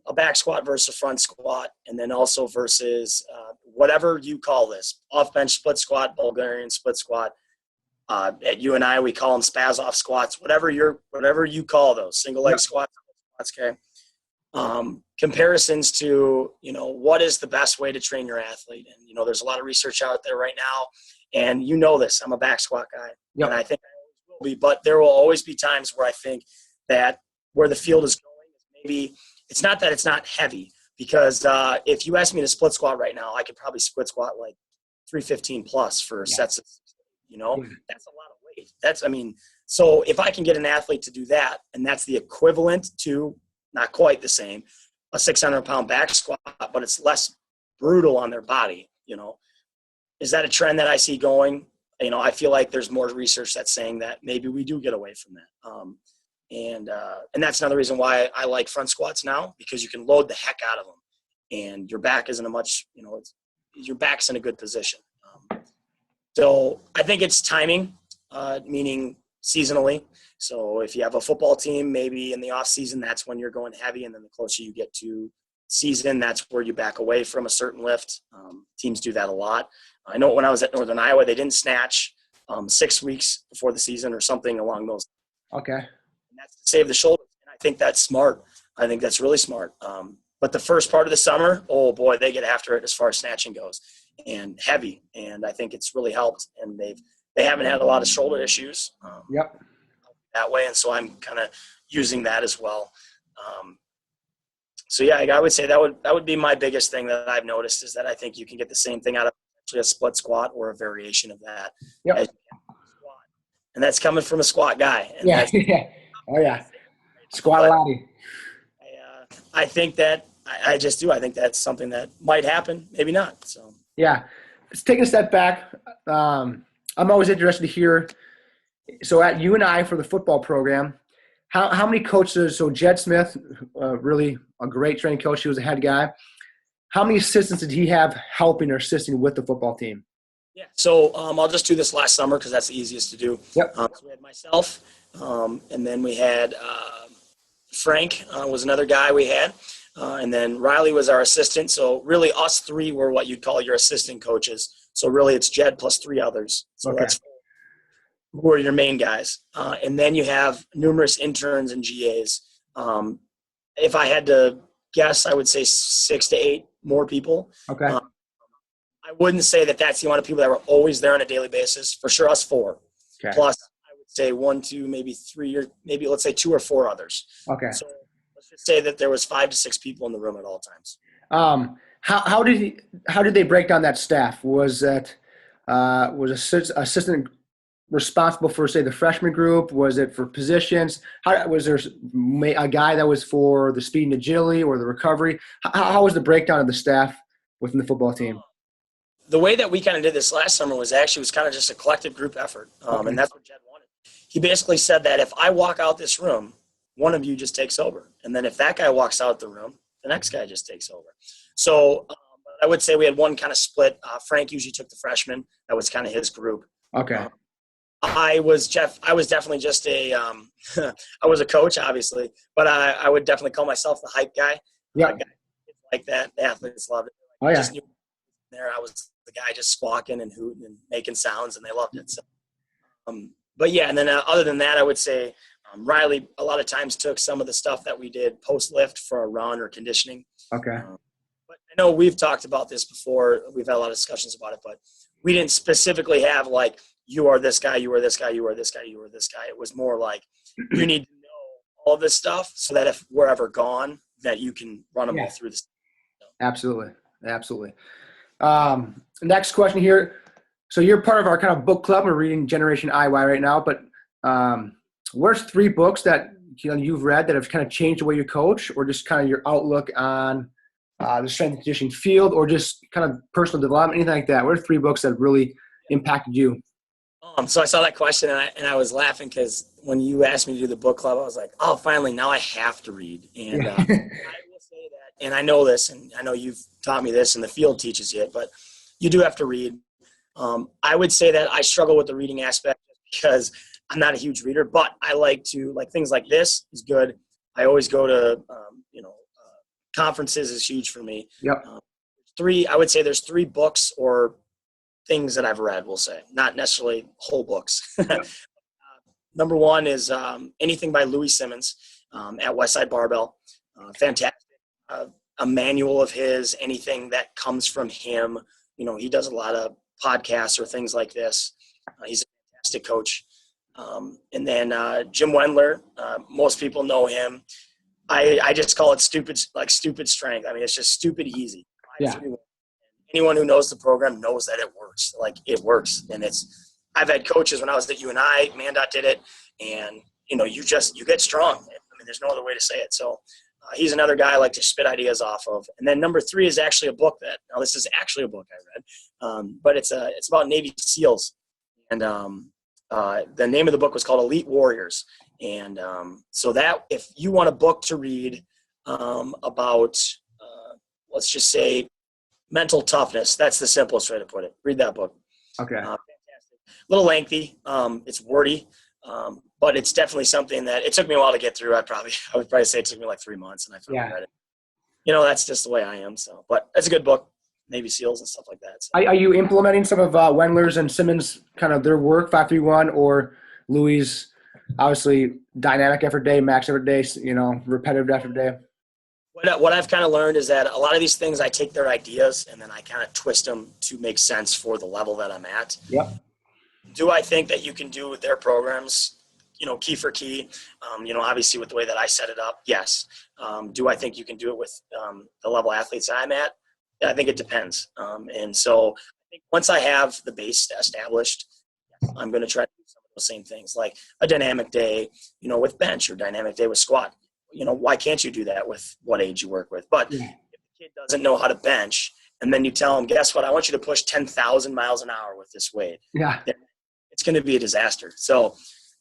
a back squat versus a front squat, and then also versus whatever you call this, off bench split squat, Bulgarian split squat. At UNI, we call them spaz off squats. Whatever you call those, single leg squats. Okay. Comparisons to what is the best way to train your athlete, and there's a lot of research out there right now, and this. I'm a back squat guy, and I think I always will be. But there will always be times where I think that where the field is going is maybe. It's not that it's not heavy, because if you ask me to split squat right now, I could probably split squat like 315 plus for sets of, that's a lot of weight. So if I can get an athlete to do that, and that's the equivalent to, not quite the same, a 600-pound back squat, but it's less brutal on their body, is that a trend that I see going? I feel like there's more research that's saying that maybe we do get away from that. And that's another reason why I like front squats now, because you can load the heck out of them, and your back isn't your back's in a good position. So I think it's timing, meaning seasonally. So if you have a football team, maybe in the off season, that's when you're going heavy. And then the closer you get to season, that's where you back away from a certain lift. Teams do that a lot. I know when I was at Northern Iowa, they didn't snatch 6 weeks before the season or something along those. Okay. That's to save the shoulders. And I think that's smart. I think that's really smart. But the first part of the summer, oh boy, they get after it as far as snatching goes, and heavy. And I think it's really helped. And they haven't had a lot of shoulder issues that way. And so I'm kind of using that as well. So yeah, I would say that would be my biggest thing that I've noticed, is that I think you can get the same thing out of a split squat or a variation of that. Yep. And that's coming from a squat guy. And Oh yeah. Squat-a-lottie. I think that I just do. I think that's something that might happen, maybe not. So yeah, let's take a step back. I'm always interested to hear. So at UNI for the football program, how many coaches? So Jed Smith, really a great training coach. He was a head guy. How many assistants did he have helping or assisting with the football team? Yeah. So I'll just do this last summer because that's the easiest to do. Yep. So we had myself, and then we had Frank was another guy we had, and then Riley was our assistant. So really, us three were what you'd call your assistant coaches. So really, it's Jed plus 3 others. So that's who are your main guys, and then you have numerous interns and GAs. If I had to guess, I would say 6 to 8 more people. Okay. I wouldn't say that that's the amount of people that were always there on a daily basis. For sure, us 4. Okay. Plus, I would say 1, 2, maybe 3, or maybe let's say 2 or 4 others. Okay. So let's just say that there was 5 to 6 people in the room at all times. How did they break down that staff? Was that was assistant responsible for, say, the freshman group? Was it for positions? How was there a guy that was for the speed and agility or the recovery? How was the breakdown of the staff within the football team? The way that we kind of did this last summer was kind of just a collective group effort, Okay. and that's what Jed wanted. He basically said that if I walk out this room, one of you just takes over, and then if that guy walks out the room, the next guy just takes over. So I would say we had one kind of split. Frank usually took the freshman. That was kind of his group. Okay. I was definitely just I was a coach, obviously, but I would definitely call myself the hype guy. Yeah. Like that. The athletes loved it. Oh, yeah. Just knew there I was the guy just squawking and hooting and making sounds, and they loved it. So, but yeah, and then other than that, I would say Riley a lot of times took some of the stuff that we did post lift for a run or conditioning. Okay. But I know we've talked about this before. We've had a lot of discussions about it, but we didn't specifically have like, you are this guy, you are this guy, you are this guy, you are this guy. It was more like you need to know all this stuff so that if we're ever gone, that you can run them all through this. Absolutely. Absolutely. Next question here. So you're part of our kind of book club. We're reading Generation IY right now, but where's 3 books that you've read that have kind of changed the way you coach, or just kind of your outlook on the strength and conditioning field, or just kind of personal development, anything like that? What are 3 books that really impacted you? So I saw that question and I was laughing because when you asked me to do the book club, I was like, oh, finally, now I have to read. And I will say that, and I know this, and I know you've taught me this, and the field teaches you it, but you do have to read. I would say that I struggle with the reading aspect because I'm not a huge reader, but I like things like this is good. I always go to, conferences is huge for me. Yep. I would say there's 3 books or things that I've read, we'll say, not necessarily whole books. Yep. Number 1 is anything by Louis Simmons at Westside Barbell. Fantastic. A manual of his, anything that comes from him. He does a lot of podcasts or things like this. He's a fantastic coach. And then Jim Wendler, most people know him. I just call it stupid strength. I mean, it's just stupid easy. Yeah. Anyone who knows the program knows that it works. Like, it works. And I've had coaches when I was at UNI, Mandot did it, and you get strong. I mean, there's no other way to say it. So he's another guy I like to spit ideas off of. And then number 3 is actually a book now this is actually a book I read, but it's about Navy SEALs. And the name of the book was called Elite Warriors. And so that if you want a book to read about, let's just say, mental toughness, that's the simplest way to put it. Read that book. Okay. Fantastic. A little lengthy. It's wordy, but it's definitely something that it took me a while to get through. I would probably say it took me like 3 months, and I finally read it. That's just the way I am. So, but it's a good book. Navy SEALs and stuff like that. So. Are you implementing some of Wendler's and Simmons' kind of their work, 5-3-1, or Louis' obviously dynamic effort day, max effort day, repetitive effort day? What I've kind of learned is that a lot of these things, I take their ideas and then I kind of twist them to make sense for the level that I'm at. Yep. Do I think that you can do with their programs, key for key, obviously with the way that I set it up? Yes. Do I think you can do it with the level athletes I'm at? I think it depends. And so I think once I have the base established, I'm going to try to do some of those same things, like a dynamic day, with bench, or dynamic day with squat. Why can't you do that with what age you work with? But if the kid doesn't know how to bench, and then you tell him, guess what? I want you to push 10,000 miles an hour with this weight. Yeah. It's going to be a disaster. So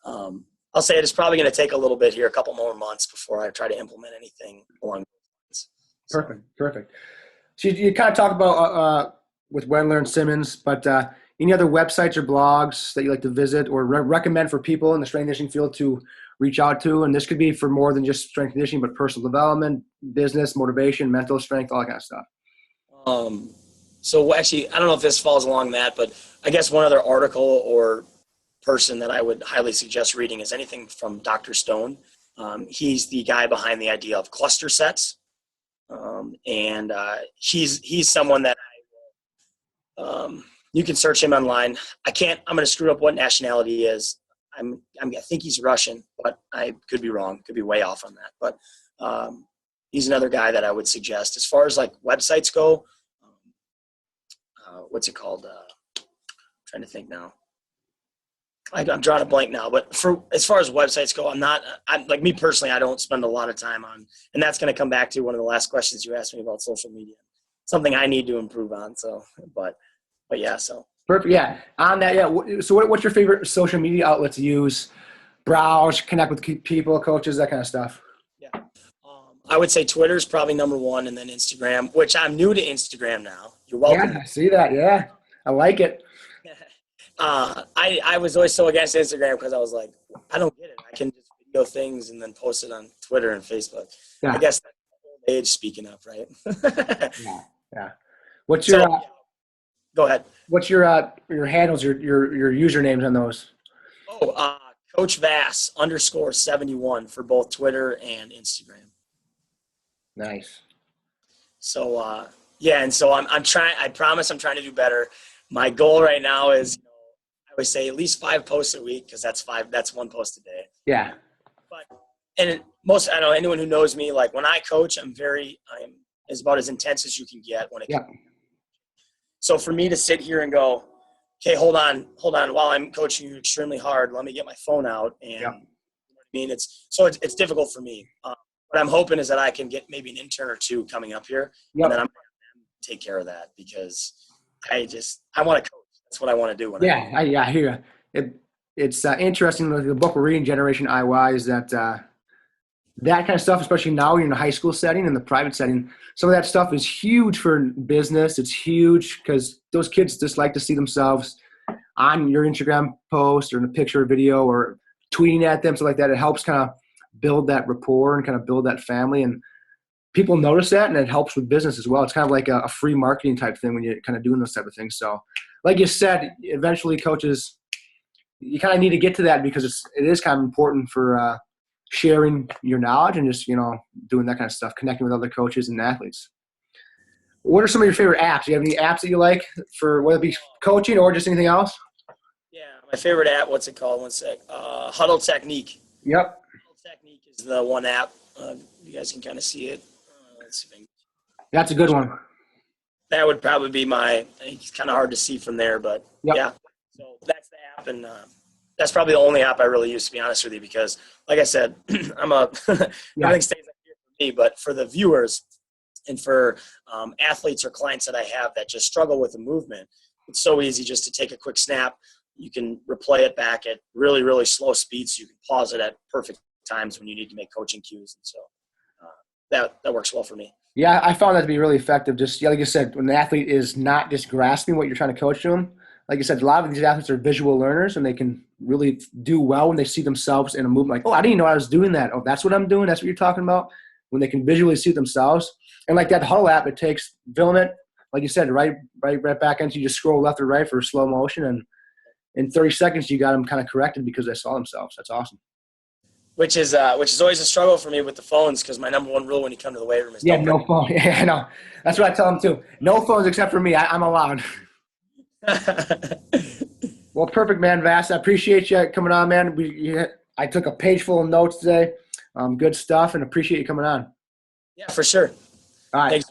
I'll say it's probably going to take a little bit here, a couple more months before I try to implement anything along those lines. Perfect. So you kind of talk about with Wendler and Simmons, but any other websites or blogs that you like to visit or recommend for people in the strength and conditioning field to reach out to? And this could be for more than just strength and conditioning, but personal development, business, motivation, mental strength, all that kind of stuff. So actually, I don't know if this falls along that, but I guess one other article or person that I would highly suggest reading is anything from Dr. Stone. He's the guy behind the idea of cluster sets. And he's someone that you can search him online. I'm going to screw up what nationality he is. I think he's Russian, but I could be wrong. Could be way off on that. But he's another guy that I would suggest. As far as like websites go, what's it called? I'm trying to think now. I'm drawing a blank now, but for as far as websites go, I'm like me personally, I don't spend a lot of time on, and that's going to come back to one of the last questions you asked me about social media, something I need to improve on. So, but yeah, so. Perfect. Yeah. On that, yeah. So what's your favorite social media outlets to use? Browse, connect with people, coaches, that kind of stuff. Yeah. I would say Twitter is probably number one, and then Instagram, which I'm new to Instagram now. You're welcome. Yeah, I see that. Yeah. I like it. I was always so against Instagram because I was like, I don't get it. I can just video things and then post it on Twitter and Facebook. Yeah. I guess that's old age speaking up, right? Yeah. Yeah. What's your go ahead. What's your handles, your usernames on those? Oh, Coach Vass _71 for both Twitter and Instagram. Nice. So yeah, and so I'm trying. I promise I'm trying to do better. My goal right now is, I would say at least 5 posts a week, because that's 1 post a day. Yeah. But I know anyone who knows me, like when I coach, I'm as about as intense as you can get when it comes. So for me to sit here and go, okay, hold on, while I'm coaching you extremely hard, let me get my phone out, and you know what I mean, it's difficult for me. What I'm hoping is that I can get maybe an intern or 2 coming up here, and then I'm going to take care of that, because I want to coach. That's what I want to do. I hear you. It's interesting with the book we're reading, Generation IY, is that that kind of stuff, especially now you're in a high school setting, in the private setting, some of that stuff is huge for business. It's huge because those kids just like to see themselves on your Instagram post or in a picture or video or tweeting at them, stuff like that. It helps kind of build that rapport and kind of build that family, and people notice that, and it helps with business as well. It's kind of like a free marketing type thing when you're kind of doing those type of things. So like you said, eventually coaches, you kind of need to get to that, because it is kind of important for sharing your knowledge and just, doing that kind of stuff, connecting with other coaches and athletes. What are some of your favorite apps? Do you have any apps that you like for whether it be coaching or just anything else? Yeah, my favorite app, what's it called? One sec. Huddle Technique. Yep. Huddle Technique is the one app. You guys can kind of see it. Let's see if I can. That's a good one. That would probably be I think it's kind of hard to see from there, but yeah. So that's the app, and that's probably the only app I really use, to be honest with you, because like I said, everything stays up here for me, but for the viewers and for athletes or clients that I have that just struggle with the movement, it's so easy just to take a quick snap. You can replay it back at really, really slow speeds. So you can pause it at perfect times when you need to make coaching cues. And so that works well for me. Yeah, I found that to be really effective. Just like you said, when the athlete is not just grasping what you're trying to coach to them, like you said, a lot of these athletes are visual learners, and they can really do well when they see themselves in a movement. Like, oh, I didn't even know I was doing that. Oh, that's what I'm doing. That's what you're talking about. When they can visually see themselves, and like that Huddle app, it takes filament, like you said, right back into, you just scroll left or right for slow motion, and in 30 seconds you got them kind of corrected because they saw themselves. That's awesome. Which is always a struggle for me with the phones, because my number one rule when you come to the weight room is no phone. Yeah, I know. That's what I tell them too. No phones except for me. I'm allowed. Well, perfect, man, Vass. I appreciate you coming on, man. I took a page full of notes today. Good stuff, and appreciate you coming on. Yeah, for sure. All right. Thanks.